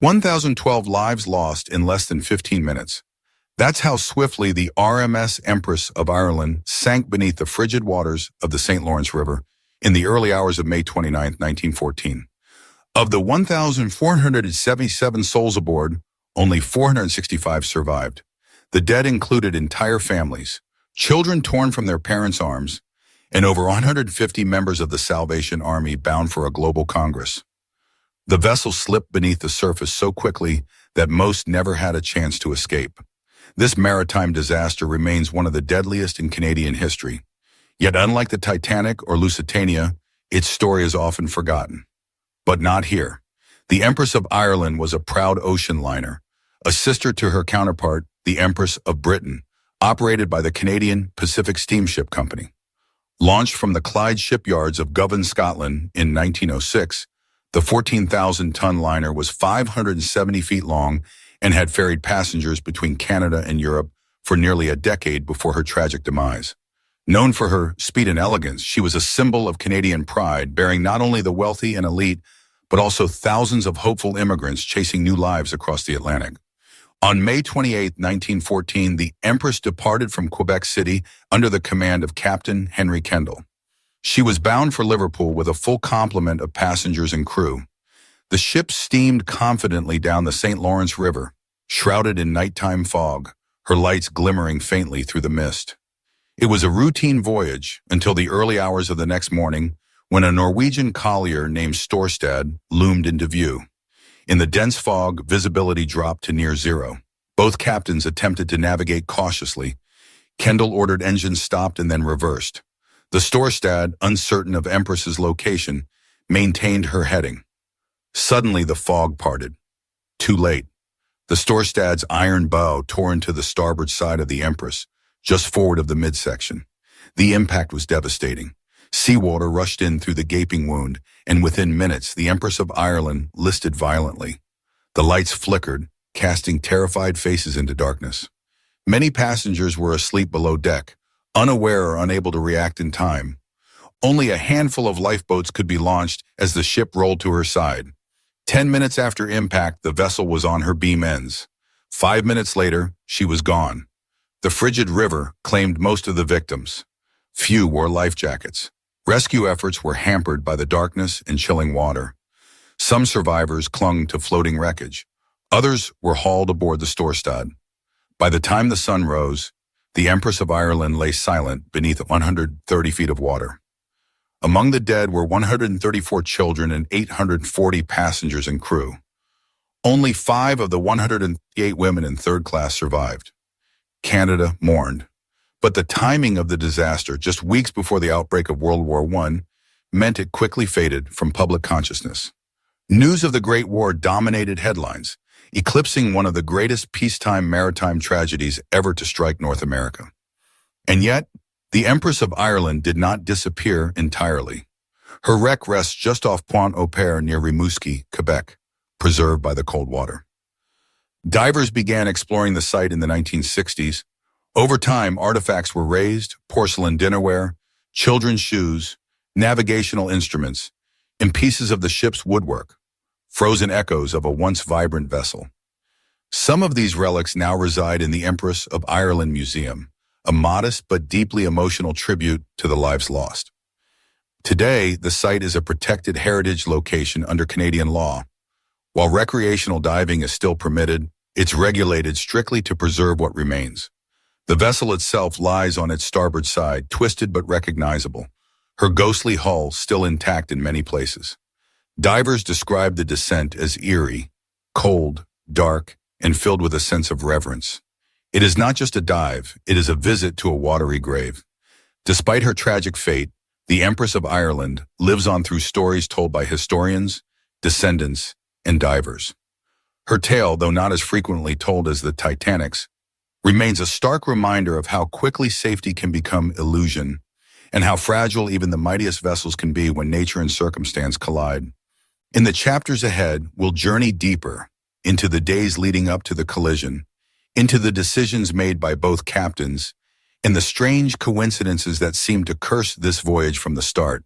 1,012 lives lost in less than 15 minutes. That's how swiftly the RMS Empress of Ireland sank beneath the frigid waters of the St. Lawrence River in the early hours of May 29, 1914. Of the 1,477 souls aboard, only 465 survived. The dead included entire families, children torn from their parents' arms, and over 150 members of the Salvation Army bound for a global congress. The vessel slipped beneath the surface so quickly that most never had a chance to escape. This maritime disaster remains one of the deadliest in Canadian history. Yet unlike the Titanic or Lusitania, its story is often forgotten. But not here. The Empress of Ireland was a proud ocean liner, a sister to her counterpart, the Empress of Britain, operated by the Canadian Pacific Steamship Company. Launched from the Clyde shipyards of Govan, Scotland in 1906, the 14,000-ton liner was 570 feet long and had ferried passengers between Canada and Europe for nearly a decade before her tragic demise. Known for her speed and elegance, she was a symbol of Canadian pride, bearing not only the wealthy and elite, but also thousands of hopeful immigrants chasing new lives across the Atlantic. On May 28, 1914, the Empress departed from Quebec City under the command of Captain Henry Kendall. She was bound for Liverpool with a full complement of passengers and crew. The ship steamed confidently down the St. Lawrence River, shrouded in nighttime fog, her lights glimmering faintly through the mist. It was a routine voyage until the early hours of the next morning when a Norwegian collier named Storstad loomed into view. In the dense fog, visibility dropped to near zero. Both captains attempted to navigate cautiously. Kendall ordered engines stopped and then reversed. The Storstad, uncertain of Empress's location, maintained her heading. Suddenly the fog parted. Too late. The Storstad's iron bow tore into the starboard side of the Empress, just forward of the midsection. The impact was devastating. Seawater rushed in through the gaping wound, and within minutes the Empress of Ireland listed violently. The lights flickered, casting terrified faces into darkness. Many passengers were asleep below deck, unaware or unable to react in time. Only a handful of lifeboats could be launched as the ship rolled to her side. 10 minutes after impact, the vessel was on her beam ends. 5 minutes later, she was gone. The frigid river claimed most of the victims. Few wore life jackets. Rescue efforts were hampered by the darkness and chilling water. Some survivors clung to floating wreckage. Others were hauled aboard the Storstad. By the time the sun rose, the Empress of Ireland lay silent beneath 130 feet of water. Among the dead were 134 children and 840 passengers and crew. Only 5 of the 108 women in third class survived. Canada mourned. But the timing of the disaster, just weeks before the outbreak of World War I, meant it quickly faded from public consciousness. News of the Great War dominated headlines, eclipsing one of the greatest peacetime maritime tragedies ever to strike North America. And yet, the Empress of Ireland did not disappear entirely. Her wreck rests just off Pointe-au-Père near Rimouski, Quebec, preserved by the cold water. Divers began exploring the site in the 1960s. Over time, artifacts were raised, porcelain dinnerware, children's shoes, navigational instruments, and pieces of the ship's woodwork, frozen echoes of a once vibrant vessel. Some of these relics now reside in the Empress of Ireland Museum, a modest but deeply emotional tribute to the lives lost. Today, the site is a protected heritage location under Canadian law. While recreational diving is still permitted, it's regulated strictly to preserve what remains. The vessel itself lies on its starboard side, twisted but recognizable, her ghostly hull still intact in many places. Divers describe the descent as eerie, cold, dark, and filled with a sense of reverence. It is not just a dive, it is a visit to a watery grave. Despite her tragic fate, the Empress of Ireland lives on through stories told by historians, descendants, and divers. Her tale, though not as frequently told as the Titanic's, remains a stark reminder of how quickly safety can become illusion and how fragile even the mightiest vessels can be when nature and circumstance collide. In the chapters ahead, we'll journey deeper into the days leading up to the collision, into the decisions made by both captains, and the strange coincidences that seem to curse this voyage from the start.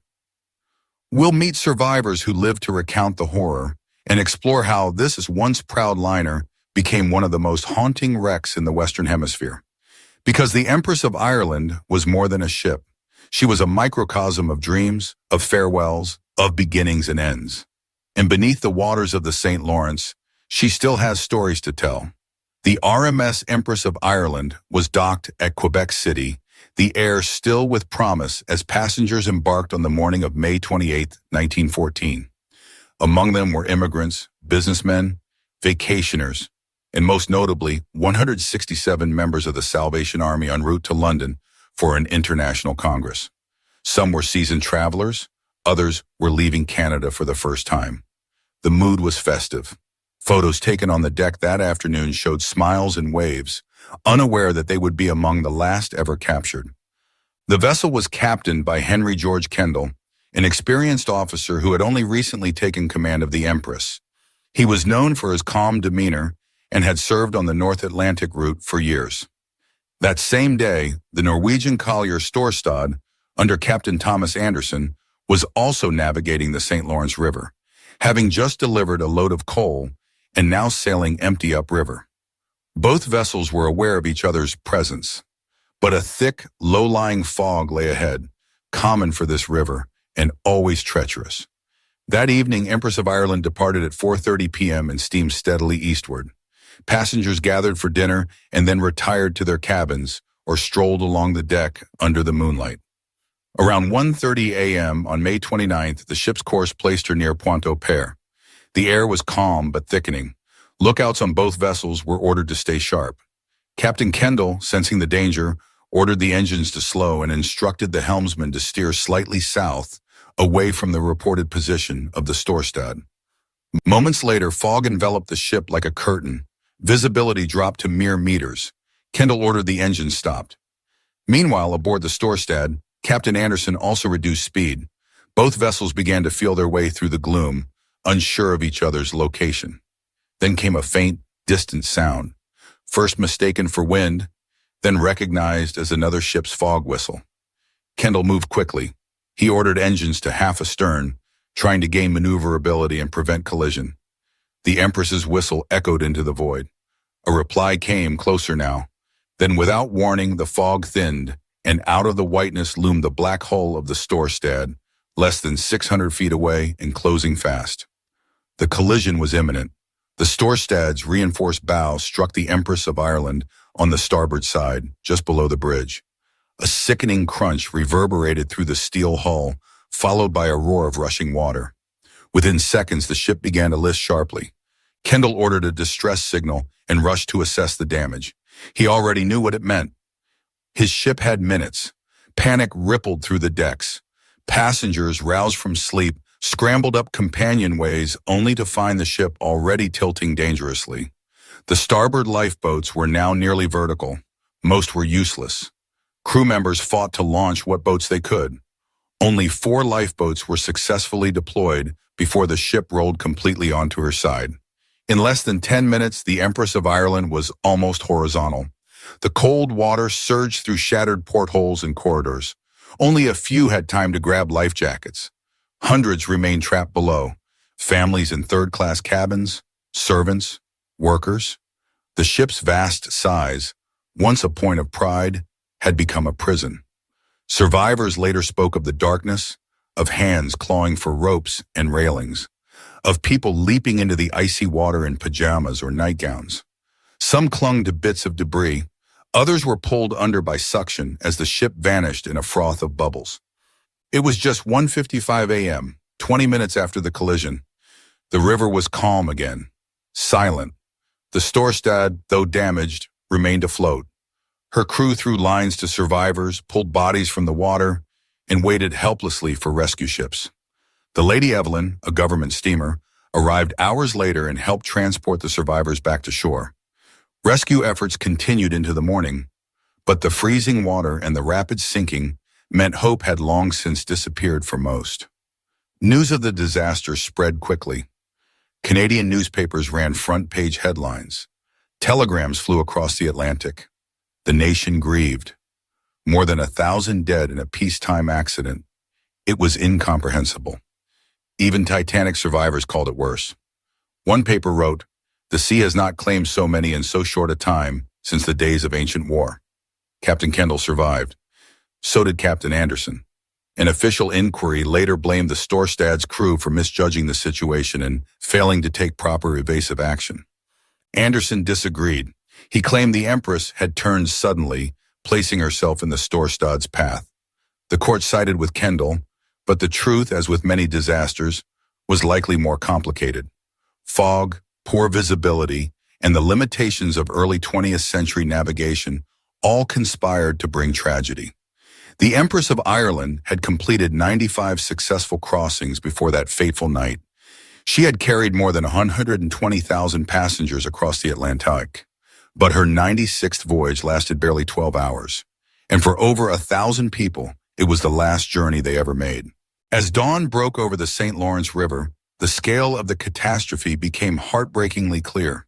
We'll meet survivors who lived to recount the horror and explore how this once proud liner became one of the most haunting wrecks in the Western Hemisphere. Because the Empress of Ireland was more than a ship. She was a microcosm of dreams, of farewells, of beginnings and ends. And beneath the waters of the St. Lawrence, she still has stories to tell. The RMS Empress of Ireland was docked at Quebec City, the air still with promise as passengers embarked on the morning of May 28, 1914. Among them were immigrants, businessmen, vacationers, and most notably, 167 members of the Salvation Army en route to London for an international congress. Some were seasoned travelers, others were leaving Canada for the first time. The mood was festive. Photos taken on the deck that afternoon showed smiles and waves, unaware that they would be among the last ever captured. The vessel was captained by Henry George Kendall, an experienced officer who had only recently taken command of the Empress. He was known for his calm demeanor and had served on the North Atlantic route for years. That same day, the Norwegian collier Storstad, under Captain Thomas Anderson, was also navigating the St. Lawrence River, having just delivered a load of coal and now sailing empty upriver. Both vessels were aware of each other's presence, but a thick, low-lying fog lay ahead, common for this river and always treacherous. That evening, Empress of Ireland departed at 4:30 p.m. and steamed steadily eastward. Passengers gathered for dinner and then retired to their cabins or strolled along the deck under the moonlight. Around 1:30 a.m. on May 29th, the ship's course placed her near Pointe-au-Père. The air was calm but thickening. Lookouts on both vessels were ordered to stay sharp. Captain Kendall, sensing the danger, ordered the engines to slow and instructed the helmsman to steer slightly south, away from the reported position of the Storstad. Moments later, fog enveloped the ship like a curtain. Visibility dropped to mere meters. Kendall ordered the engines stopped. Meanwhile, aboard the Storstad, Captain Anderson also reduced speed. Both vessels began to feel their way through the gloom, unsure of each other's location. Then came a faint, distant sound, first mistaken for wind, then recognized as another ship's fog whistle. Kendall moved quickly. He ordered engines to half astern, trying to gain maneuverability and prevent collision. The Empress's whistle echoed into the void. A reply came, closer now. Then without warning, the fog thinned, and out of the whiteness loomed the black hull of the Storstad, less than 600 feet away and closing fast. The collision was imminent. The Storstad's reinforced bow struck the Empress of Ireland on the starboard side, just below the bridge. A sickening crunch reverberated through the steel hull, followed by a roar of rushing water. Within seconds, the ship began to list sharply. Kendall ordered a distress signal and rushed to assess the damage. He already knew what it meant. His ship had minutes. Panic rippled through the decks. Passengers, roused from sleep, scrambled up companionways only to find the ship already tilting dangerously. The starboard lifeboats were now nearly vertical. Most were useless. Crew members fought to launch what boats they could. Only 4 lifeboats were successfully deployed before the ship rolled completely onto her side. In less than 10 minutes, the Empress of Ireland was almost horizontal. The cold water surged through shattered portholes and corridors. Only a few had time to grab life jackets. Hundreds remained trapped below. Families in third-class cabins, servants, workers. The ship's vast size, once a point of pride, had become a prison. Survivors later spoke of the darkness, of hands clawing for ropes and railings, of people leaping into the icy water in pajamas or nightgowns. Some clung to bits of debris. Others were pulled under by suction as the ship vanished in a froth of bubbles. It was just 1:55 a.m., 20 minutes after the collision. The river was calm again, silent. The Storstad, though damaged, remained afloat. Her crew threw lines to survivors, pulled bodies from the water, and waited helplessly for rescue ships. The Lady Evelyn, a government steamer, arrived hours later and helped transport the survivors back to shore. Rescue efforts continued into the morning, but the freezing water and the rapid sinking meant hope had long since disappeared for most. News of the disaster spread quickly. Canadian newspapers ran front-page headlines. Telegrams flew across the Atlantic. The nation grieved. More than 1,000 dead in a peacetime accident. It was incomprehensible. Even Titanic survivors called it worse. One paper wrote, "The sea has not claimed so many in so short a time since the days of ancient war." Captain Kendall survived. So did Captain Anderson. An official inquiry later blamed the Storstad's crew for misjudging the situation and failing to take proper evasive action. Anderson disagreed. He claimed the Empress had turned suddenly, placing herself in the Storstad's path. The court sided with Kendall, but the truth, as with many disasters, was likely more complicated. Fog, poor visibility, and the limitations of early 20th century navigation all conspired to bring tragedy. The Empress of Ireland had completed 95 successful crossings before that fateful night. She had carried more than 120,000 passengers across the Atlantic, but her 96th voyage lasted barely 12 hours. And for over 1,000 people, it was the last journey they ever made. As dawn broke over the St. Lawrence River, the scale of the catastrophe became heartbreakingly clear.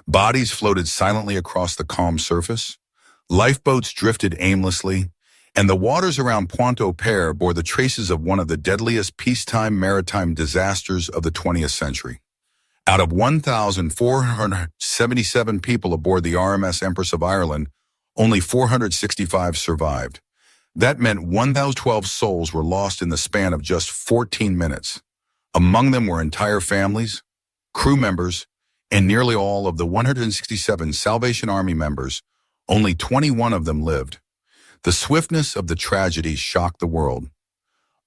Bodies floated silently across the calm surface. Lifeboats drifted aimlessly, and the waters around Pointe-au-Père bore the traces of one of the deadliest peacetime maritime disasters of the 20th century. Out of 1,477 people aboard the RMS Empress of Ireland, only 465 survived. That meant 1,012 souls were lost in the span of just 14 minutes. Among them were entire families, crew members, and nearly all of the 167 Salvation Army members. Only 21 of them lived. The swiftness of the tragedy shocked the world.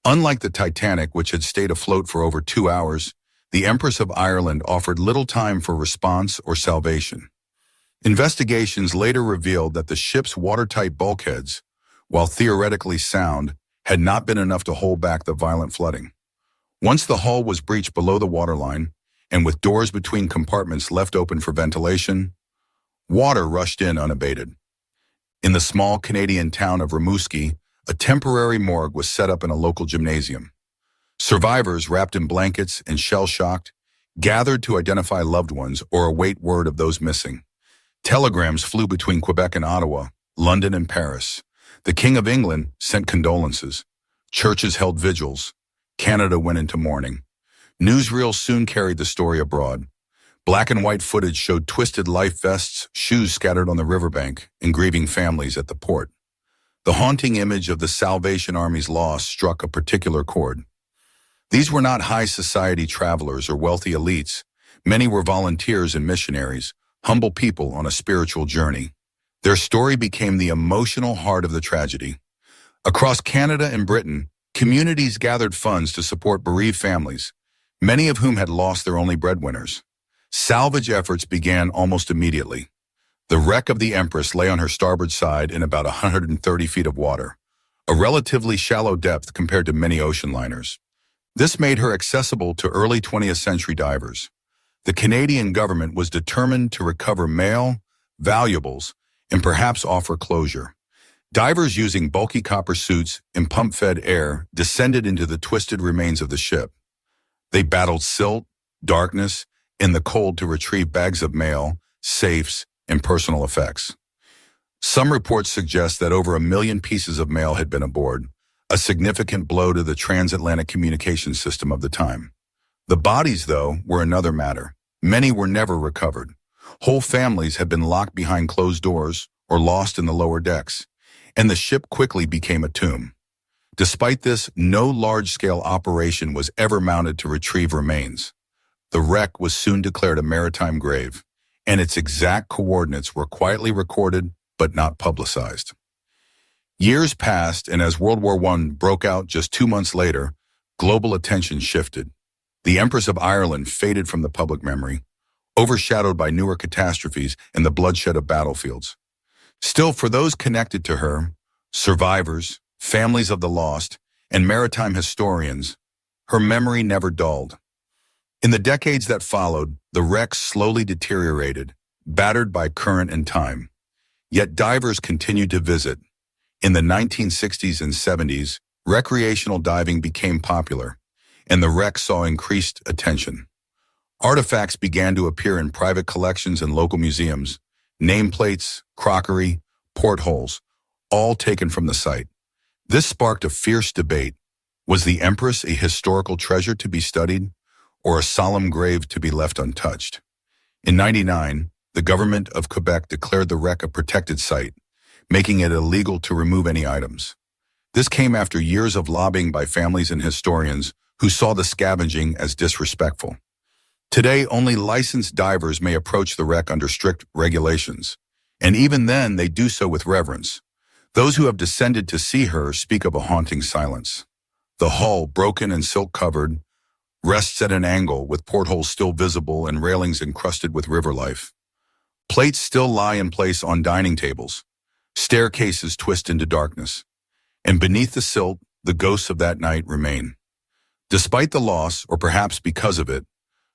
Unlike the Titanic, which had stayed afloat for over 2 hours, the Empress of Ireland offered little time for response or salvation. Investigations later revealed that the ship's watertight bulkheads, while theoretically sound, had not been enough to hold back the violent flooding. Once the hull was breached below the waterline, and with doors between compartments left open for ventilation, water rushed in unabated. In the small Canadian town of Rimouski, a temporary morgue was set up in a local gymnasium. Survivors, wrapped in blankets and shell-shocked, gathered to identify loved ones or await word of those missing. Telegrams flew between Quebec and Ottawa, London and Paris. The King of England sent condolences. Churches held vigils. Canada went into mourning. Newsreels soon carried the story abroad. Black and white footage showed twisted life vests, shoes scattered on the riverbank, and grieving families at the port. The haunting image of the Salvation Army's loss struck a particular chord. These were not high society travelers or wealthy elites. Many were volunteers and missionaries, humble people on a spiritual journey. Their story became the emotional heart of the tragedy. Across Canada and Britain, communities gathered funds to support bereaved families, many of whom had lost their only breadwinners. Salvage efforts began almost immediately. The wreck of the Empress lay on her starboard side in about 130 feet of water, a relatively shallow depth compared to many ocean liners. This made her accessible to early 20th century divers. The Canadian government was determined to recover mail, valuables, and perhaps offer closure. Divers using bulky copper suits and pump-fed air descended into the twisted remains of the ship. They battled silt, darkness, and the cold to retrieve bags of mail, safes, and personal effects. Some reports suggest that over 1 million pieces of mail had been aboard, a significant blow to the transatlantic communication system of the time. The bodies, though, were another matter. Many were never recovered. Whole families had been locked behind closed doors or lost in the lower decks, and the ship quickly became a tomb. Despite this, no large-scale operation was ever mounted to retrieve remains. The wreck was soon declared a maritime grave, and its exact coordinates were quietly recorded but not publicized. Years passed, and as World War I broke out just 2 months later, global attention shifted. The Empress of Ireland faded from the public memory, overshadowed by newer catastrophes and the bloodshed of battlefields. Still, for those connected to her, survivors, families of the lost, and maritime historians, her memory never dulled. In the decades that followed, the wreck slowly deteriorated, battered by current and time. Yet divers continued to visit. In the 1960s and 70s, recreational diving became popular, and the wreck saw increased attention. Artifacts began to appear in private collections and local museums, nameplates, crockery, portholes, all taken from the site. This sparked a fierce debate. Was the Empress a historical treasure to be studied, or a solemn grave to be left untouched. In '99, the government of Quebec declared the wreck a protected site, making it illegal to remove any items. This came after years of lobbying by families and historians who saw the scavenging as disrespectful. Today, only licensed divers may approach the wreck under strict regulations, and even then they do so with reverence. Those who have descended to see her speak of a haunting silence. The hull, broken and silk-covered, rests at an angle with portholes still visible and railings encrusted with river life. Plates still lie in place on dining tables. Staircases twist into darkness. And beneath the silt, the ghosts of that night remain. Despite the loss, or perhaps because of it,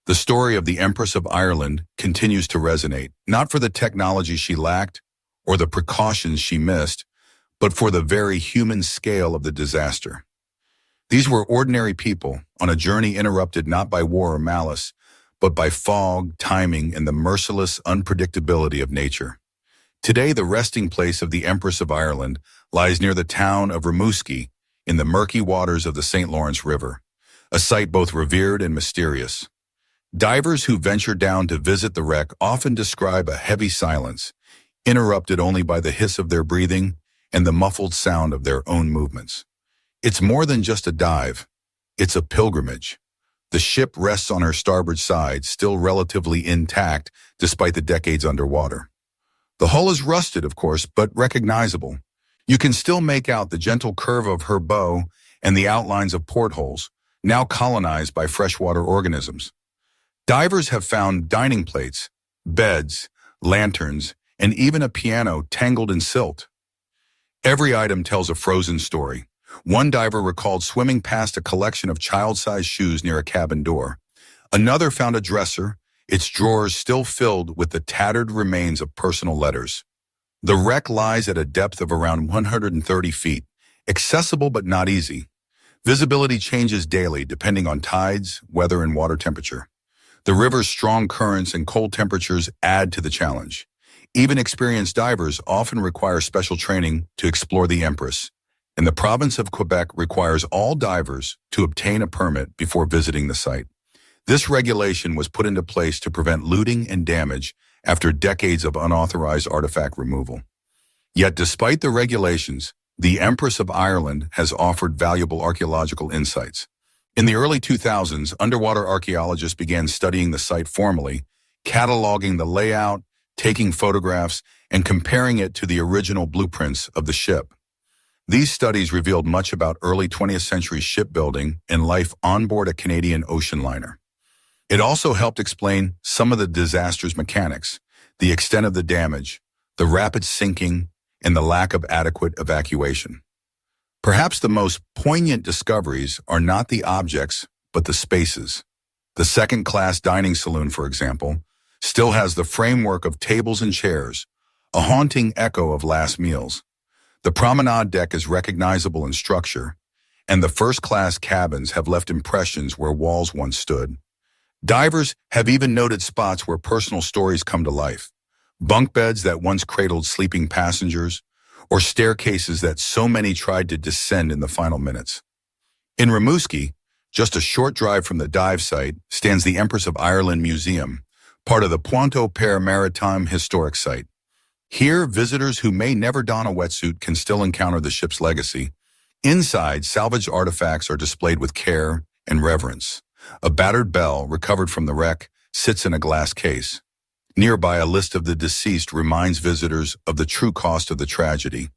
the story of the Empress of Ireland continues to resonate, not for the technology she lacked or the precautions she missed, but for the very human scale of the disaster. These were ordinary people on a journey interrupted not by war or malice, but by fog, timing, and the merciless unpredictability of nature. Today, the resting place of the Empress of Ireland lies near the town of Rimouski in the murky waters of the St. Lawrence River, a site both revered and mysterious. Divers who venture down to visit the wreck often describe a heavy silence, interrupted only by the hiss of their breathing and the muffled sound of their own movements. It's more than just a dive. It's a pilgrimage. The ship rests on her starboard side, still relatively intact despite the decades underwater. The hull is rusted, of course, but recognizable. You can still make out the gentle curve of her bow and the outlines of portholes, now colonized by freshwater organisms. Divers have found dining plates, beds, lanterns, and even a piano tangled in silt. Every item tells a frozen story. One diver recalled swimming past a collection of child-sized shoes near a cabin door. Another found a dresser, its drawers still filled with the tattered remains of personal letters. The wreck lies at a depth of around 130 feet, accessible but not easy. Visibility changes daily depending on tides, weather, and water temperature. The river's strong currents and cold temperatures add to the challenge. Even experienced divers often require special training to explore the Empress, and the province of Quebec requires all divers to obtain a permit before visiting the site. This regulation was put into place to prevent looting and damage after decades of unauthorized artifact removal. Yet despite the regulations, the Empress of Ireland has offered valuable archaeological insights. In the early 2000s, underwater archaeologists began studying the site formally, cataloging the layout, taking photographs, and comparing it to the original blueprints of the ship. These studies revealed much about early 20th century shipbuilding and life on board a Canadian ocean liner. It also helped explain some of the disaster's mechanics, the extent of the damage, the rapid sinking, and the lack of adequate evacuation. Perhaps the most poignant discoveries are not the objects, but the spaces. The second-class dining saloon, for example, still has the framework of tables and chairs, a haunting echo of last meals. The promenade deck is recognizable in structure, and the first-class cabins have left impressions where walls once stood. Divers have even noted spots where personal stories come to life, bunk beds that once cradled sleeping passengers, or staircases that so many tried to descend in the final minutes. In Rimouski, just a short drive from the dive site, stands the Empress of Ireland Museum, part of the Pointe-au-Père Maritime Historic Site. Here, visitors who may never don a wetsuit can still encounter the ship's legacy. Inside, salvaged artifacts are displayed with care and reverence. A battered bell, recovered from the wreck, sits in a glass case. Nearby, a list of the deceased reminds visitors of the true cost of the tragedy.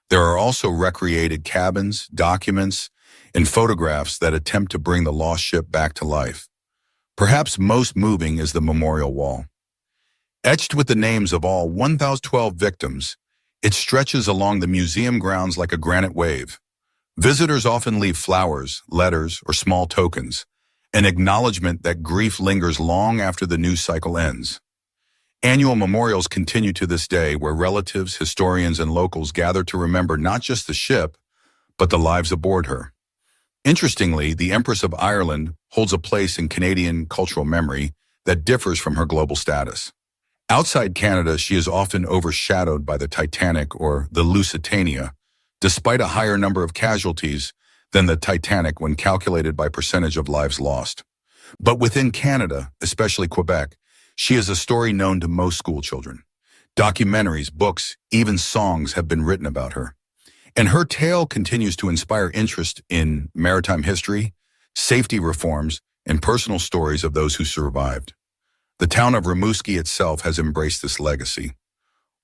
There are also recreated cabins, documents, and photographs that attempt to bring the lost ship back to life. Perhaps most moving is the memorial wall. Etched with the names of all 1,012 victims, it stretches along the museum grounds like a granite wave. Visitors often leave flowers, letters, or small tokens, an acknowledgement that grief lingers long after the news cycle ends. Annual memorials continue to this day, where relatives, historians, and locals gather to remember not just the ship, but the lives aboard her. Interestingly, the Empress of Ireland holds a place in Canadian cultural memory that differs from her global status. Outside Canada, she is often overshadowed by the Titanic or the Lusitania, despite a higher number of casualties than the Titanic when calculated by percentage of lives lost. But within Canada, especially Quebec, she is a story known to most school children. Documentaries, books, even songs have been written about her. And her tale continues to inspire interest in maritime history, safety reforms, and personal stories of those who survived. The town of Rimouski itself has embraced this legacy.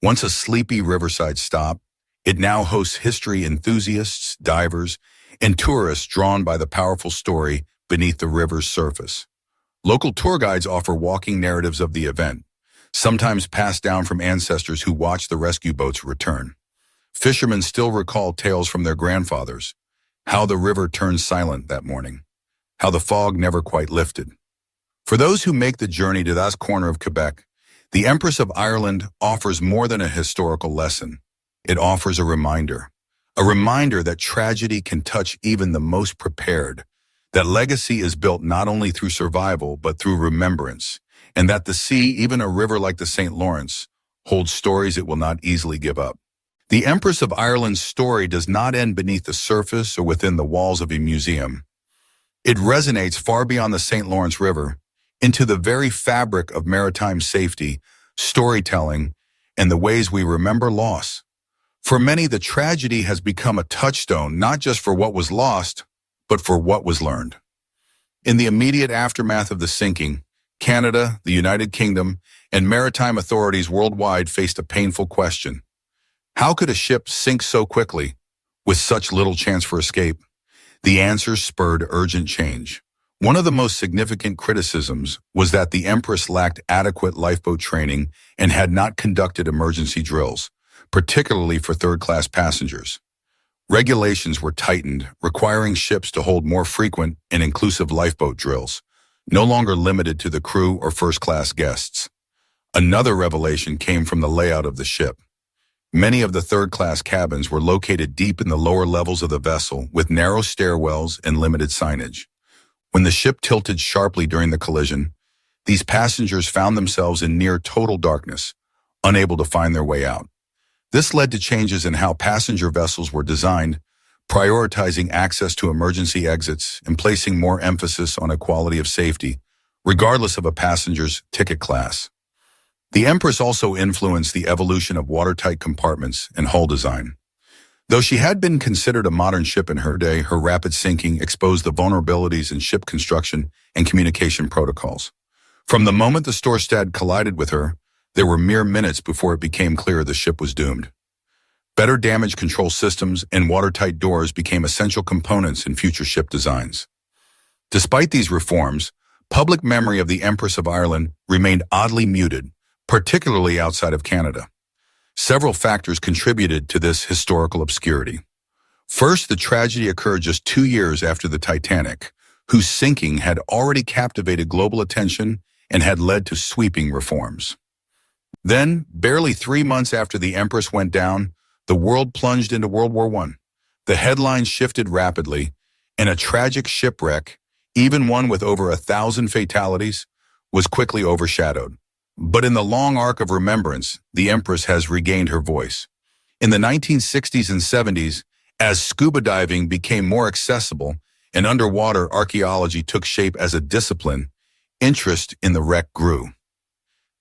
Once a sleepy riverside stop, it now hosts history enthusiasts, divers, and tourists drawn by the powerful story beneath the river's surface. Local tour guides offer walking narratives of the event, sometimes passed down from ancestors who watched the rescue boats return. Fishermen still recall tales from their grandfathers, how the river turned silent that morning, how the fog never quite lifted. For those who make the journey to that corner of Quebec, the Empress of Ireland offers more than a historical lesson. It offers a reminder that tragedy can touch even the most prepared, that legacy is built not only through survival but through remembrance, and that the sea, even a river like the St. Lawrence, holds stories it will not easily give up. The Empress of Ireland's story does not end beneath the surface or within the walls of a museum. It resonates far beyond the St. Lawrence River, into the very fabric of maritime safety, storytelling, and the ways we remember loss. For many, the tragedy has become a touchstone not just for what was lost, but for what was learned. In the immediate aftermath of the sinking, Canada, the United Kingdom, and maritime authorities worldwide faced a painful question. How could a ship sink so quickly, with such little chance for escape? The answers spurred urgent change. One of the most significant criticisms was that the Empress lacked adequate lifeboat training and had not conducted emergency drills, particularly for third-class passengers. Regulations were tightened, requiring ships to hold more frequent and inclusive lifeboat drills, no longer limited to the crew or first-class guests. Another revelation came from the layout of the ship. Many of the third-class cabins were located deep in the lower levels of the vessel with narrow stairwells and limited signage. When the ship tilted sharply during the collision, these passengers found themselves in near total darkness, unable to find their way out. This led to changes in how passenger vessels were designed, prioritizing access to emergency exits and placing more emphasis on equality of safety, regardless of a passenger's ticket class. The Empress also influenced the evolution of watertight compartments and hull design. Though she had been considered a modern ship in her day, her rapid sinking exposed the vulnerabilities in ship construction and communication protocols. From the moment the Storstad collided with her, there were mere minutes before it became clear the ship was doomed. Better damage control systems and watertight doors became essential components in future ship designs. Despite these reforms, public memory of the Empress of Ireland remained oddly muted, particularly outside of Canada. Several factors contributed to this historical obscurity. First, the tragedy occurred just 2 years after the Titanic, whose sinking had already captivated global attention and had led to sweeping reforms. Then, barely 3 months after the Empress went down, the world plunged into World War I. The headlines shifted rapidly, and a tragic shipwreck, even one with over 1,000 fatalities, was quickly overshadowed. But in the long arc of remembrance, the Empress has regained her voice. In the 1960s and 70s, as scuba diving became more accessible and underwater archaeology took shape as a discipline, interest in the wreck grew.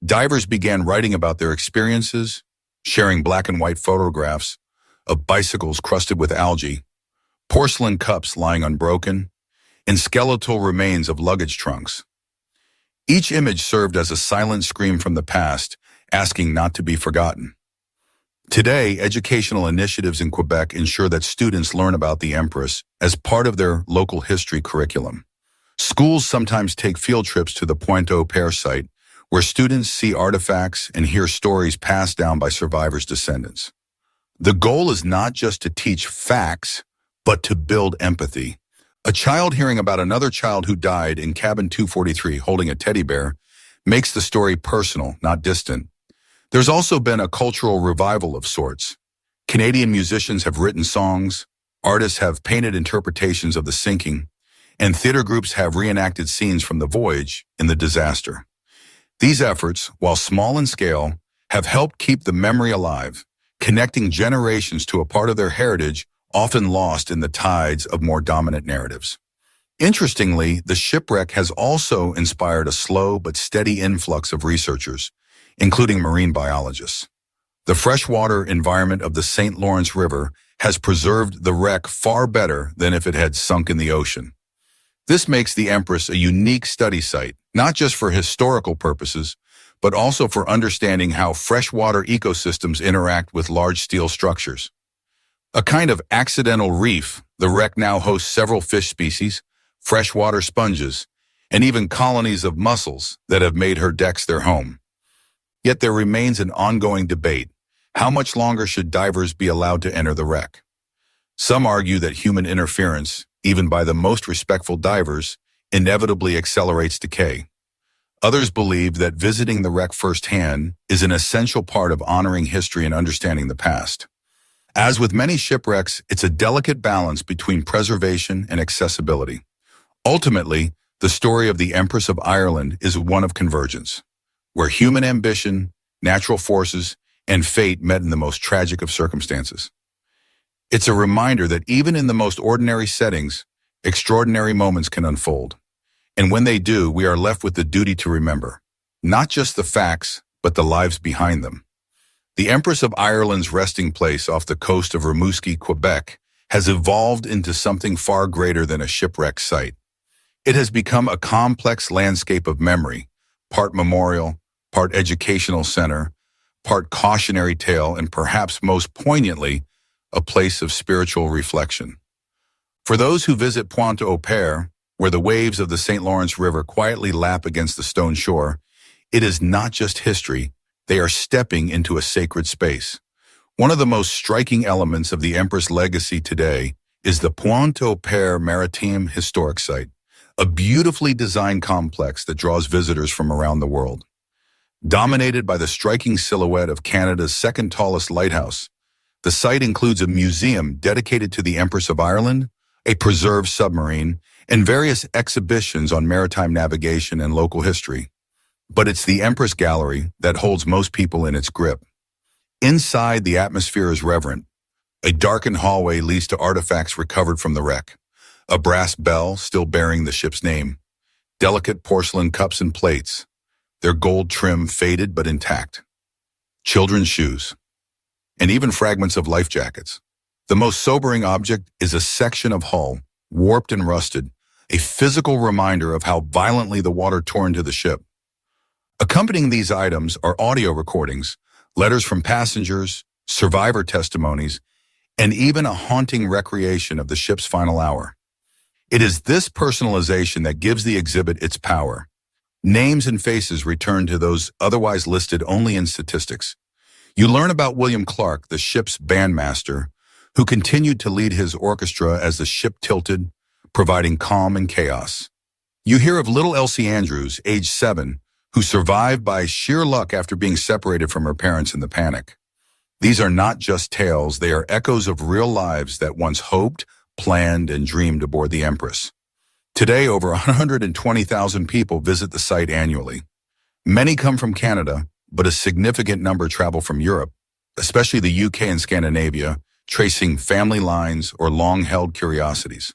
Divers began writing about their experiences, sharing black and white photographs of bicycles crusted with algae, porcelain cups lying unbroken, and skeletal remains of luggage trunks. Each image served as a silent scream from the past, asking not to be forgotten. Today, educational initiatives in Quebec ensure that students learn about the Empress as part of their local history curriculum. Schools sometimes take field trips to the Pointe-au-Père site, where students see artifacts and hear stories passed down by survivors' descendants. The goal is not just to teach facts, but to build empathy. A child hearing about another child who died in cabin 243 holding a teddy bear makes the story personal, not distant. There's also been a cultural revival of sorts. Canadian musicians have written songs, artists have painted interpretations of the sinking, and theater groups have reenacted scenes from the voyage and the disaster. These efforts, while small in scale, have helped keep the memory alive, connecting generations to a part of their heritage often lost in the tides of more dominant narratives. Interestingly, the shipwreck has also inspired a slow but steady influx of researchers, including marine biologists. The freshwater environment of the St. Lawrence River has preserved the wreck far better than if it had sunk in the ocean. This makes the Empress a unique study site, not just for historical purposes, but also for understanding how freshwater ecosystems interact with large steel structures. A kind of accidental reef, the wreck now hosts several fish species, freshwater sponges, and even colonies of mussels that have made her decks their home. Yet there remains an ongoing debate. How much longer should divers be allowed to enter the wreck? Some argue that human interference, even by the most respectful divers, inevitably accelerates decay. Others believe that visiting the wreck firsthand is an essential part of honoring history and understanding the past. As with many shipwrecks, it's a delicate balance between preservation and accessibility. Ultimately, the story of the Empress of Ireland is one of convergence, where human ambition, natural forces, and fate met in the most tragic of circumstances. It's a reminder that even in the most ordinary settings, extraordinary moments can unfold. And when they do, we are left with the duty to remember, not just the facts, but the lives behind them. The Empress of Ireland's resting place off the coast of Rimouski, Quebec, has evolved into something far greater than a shipwreck site. It has become a complex landscape of memory, part memorial, part educational center, part cautionary tale, and perhaps most poignantly, a place of spiritual reflection. For those who visit Pointe-au-Père, where the waves of the St. Lawrence River quietly lap against the stone shore, it is not just history, they are stepping into a sacred space. One of the most striking elements of the Empress legacy today is the Pointe-au-Père Maritime Historic Site, a beautifully designed complex that draws visitors from around the world. Dominated by the striking silhouette of Canada's second tallest lighthouse, the site includes a museum dedicated to the Empress of Ireland, a preserved submarine, and various exhibitions on maritime navigation and local history. But it's the Empress Gallery that holds most people in its grip. Inside, the atmosphere is reverent. A darkened hallway leads to artifacts recovered from the wreck. A brass bell still bearing the ship's name. Delicate porcelain cups and plates, their gold trim faded but intact. Children's shoes, and even fragments of life jackets. The most sobering object is a section of hull, warped and rusted, a physical reminder of how violently the water tore into the ship. Accompanying these items are audio recordings, letters from passengers, survivor testimonies, and even a haunting recreation of the ship's final hour. It is this personalization that gives the exhibit its power. Names and faces return to those otherwise listed only in statistics. You learn about William Clark, the ship's bandmaster, who continued to lead his orchestra as the ship tilted, providing calm and chaos. You hear of little Elsie Andrews, age 7, who survived by sheer luck after being separated from her parents in the panic. These are not just tales, they are echoes of real lives that once hoped, planned, and dreamed aboard the Empress. Today, over 120,000 people visit the site annually. Many come from Canada, but a significant number travel from Europe, especially the UK and Scandinavia, tracing family lines or long-held curiosities.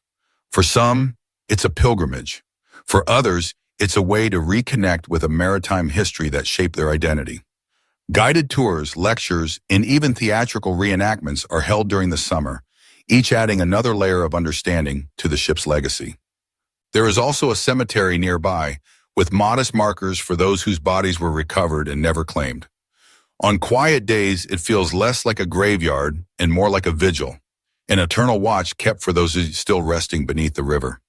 For some, it's a pilgrimage. For others, it's a way to reconnect with a maritime history that shaped their identity. Guided tours, lectures, and even theatrical reenactments are held during the summer, each adding another layer of understanding to the ship's legacy. There is also a cemetery nearby, with modest markers for those whose bodies were recovered and never claimed. On quiet days, it feels less like a graveyard and more like a vigil, an eternal watch kept for those still resting beneath the river.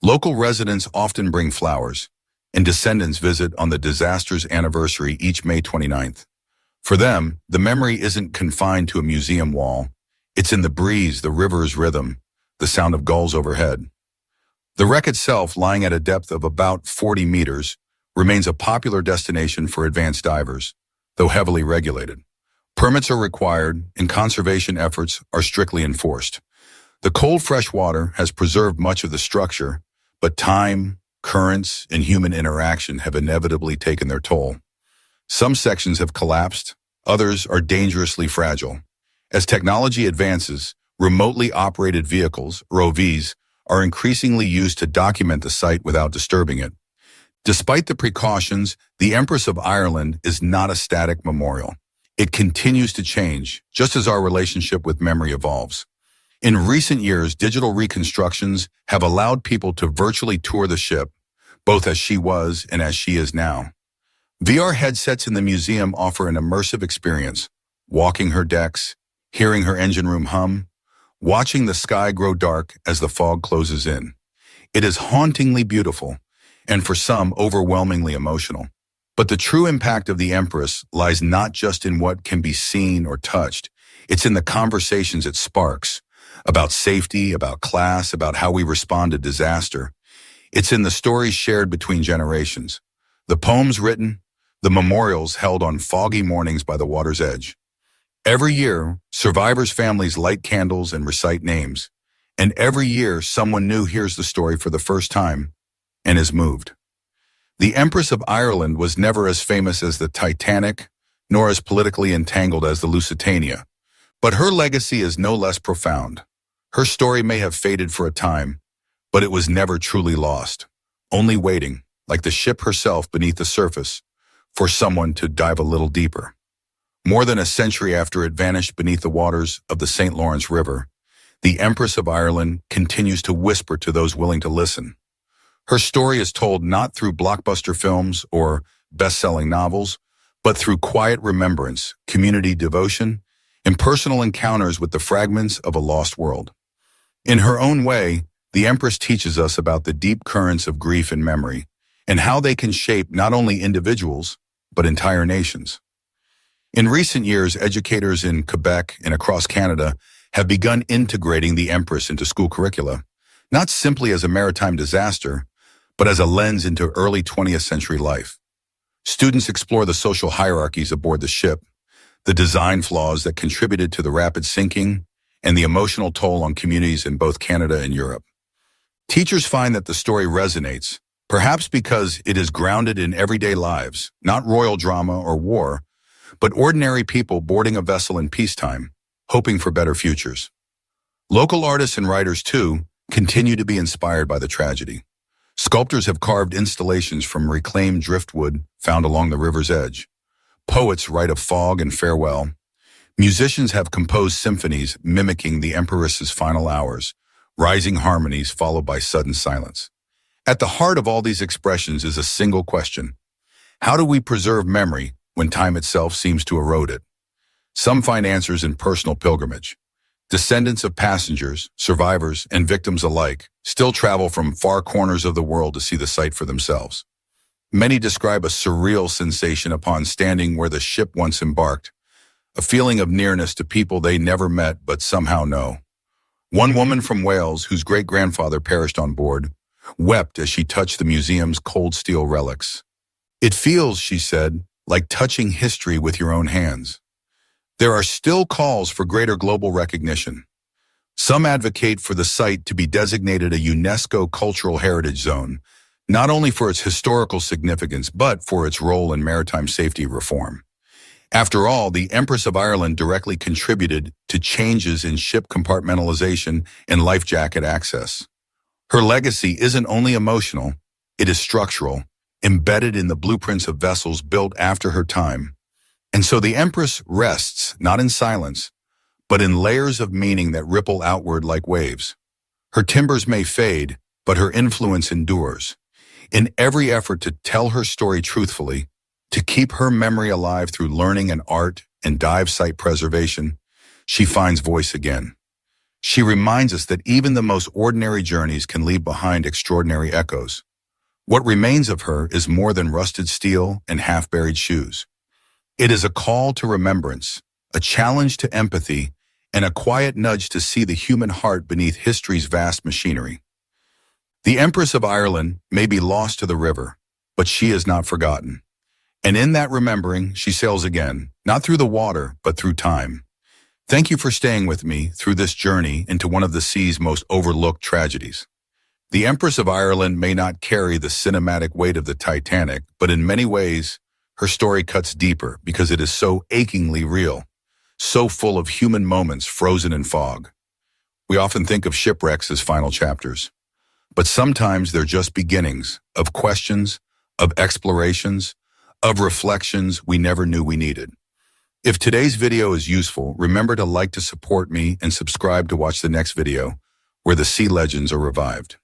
Local residents often bring flowers, and descendants visit on the disaster's anniversary each May 29th. For them, the memory isn't confined to a museum wall. It's in the breeze, the river's rhythm, the sound of gulls overhead. The wreck itself, lying at a depth of about 40 meters, remains a popular destination for advanced divers, though heavily regulated. Permits are required, and conservation efforts are strictly enforced. The cold fresh water has preserved much of the structure, but time, currents, and human interaction have inevitably taken their toll. Some sections have collapsed, others are dangerously fragile. As technology advances, remotely operated vehicles, ROVs, are increasingly used to document the site without disturbing it. Despite the precautions, the Empress of Ireland is not a static memorial. It continues to change, just as our relationship with memory evolves. In recent years, digital reconstructions have allowed people to virtually tour the ship, both as she was and as she is now. VR headsets in the museum offer an immersive experience, walking her decks, hearing her engine room hum, watching the sky grow dark as the fog closes in. It is hauntingly beautiful, and for some, overwhelmingly emotional. But the true impact of the Empress lies not just in what can be seen or touched, it's in the conversations it sparks, about safety, about class, about how we respond to disaster. It's in the stories shared between generations, the poems written, the memorials held on foggy mornings by the water's edge. Every year, survivors' families light candles and recite names, and every year someone new hears the story for the first time and is moved. The Empress of Ireland was never as famous as the Titanic, nor as politically entangled as the Lusitania, but her legacy is no less profound. Her story may have faded for a time, but it was never truly lost, only waiting, like the ship herself beneath the surface, for someone to dive a little deeper. More than a century after it vanished beneath the waters of the St. Lawrence River, the Empress of Ireland continues to whisper to those willing to listen. Her story is told not through blockbuster films or best-selling novels, but through quiet remembrance, community devotion, and personal encounters with the fragments of a lost world. In her own way, the Empress teaches us about the deep currents of grief and memory, and how they can shape not only individuals, but entire nations. In recent years, educators in Quebec and across Canada have begun integrating the Empress into school curricula, not simply as a maritime disaster, but as a lens into early 20th century life. Students explore the social hierarchies aboard the ship, the design flaws that contributed to the rapid sinking, and the emotional toll on communities in both Canada and Europe. Teachers find that the story resonates, perhaps because it is grounded in everyday lives, not royal drama or war, but ordinary people boarding a vessel in peacetime, hoping for better futures. Local artists and writers, too, continue to be inspired by the tragedy. Sculptors have carved installations from reclaimed driftwood found along the river's edge. Poets write of fog and farewell. Musicians have composed symphonies mimicking the Empress's final hours, rising harmonies followed by sudden silence. At the heart of all these expressions is a single question. How do we preserve memory when time itself seems to erode it? Some find answers in personal pilgrimage. Descendants of passengers, survivors, and victims alike still travel from far corners of the world to see the site for themselves. Many describe a surreal sensation upon standing where the ship once embarked, a feeling of nearness to people they never met but somehow know. One woman from Wales, whose great-grandfather perished on board, wept as she touched the museum's cold steel relics. "It feels," she said, "like touching history with your own hands." There are still calls for greater global recognition. Some advocate for the site to be designated a UNESCO Cultural Heritage Zone, not only for its historical significance, but for its role in maritime safety reform. After all, the Empress of Ireland directly contributed to changes in ship compartmentalization and life jacket access. Her legacy isn't only emotional, it is structural, embedded in the blueprints of vessels built after her time. And so the Empress rests, not in silence, but in layers of meaning that ripple outward like waves. Her timbers may fade, but her influence endures. In every effort to tell her story truthfully, to keep her memory alive through learning and art and dive site preservation, she finds voice again. She reminds us that even the most ordinary journeys can leave behind extraordinary echoes. What remains of her is more than rusted steel and half-buried shoes. It is a call to remembrance, a challenge to empathy, and a quiet nudge to see the human heart beneath history's vast machinery. The Empress of Ireland may be lost to the river, but she is not forgotten. And in that remembering, she sails again, not through the water, but through time. Thank you for staying with me through this journey into one of the sea's most overlooked tragedies. The Empress of Ireland may not carry the cinematic weight of the Titanic, but in many ways, her story cuts deeper because it is so achingly real, so full of human moments frozen in fog. We often think of shipwrecks as final chapters, But sometimes they're just beginnings of questions, of explorations, of reflections we never knew we needed. If today's video is useful, remember to like to support me and subscribe to watch the next video where the sea legends are revived.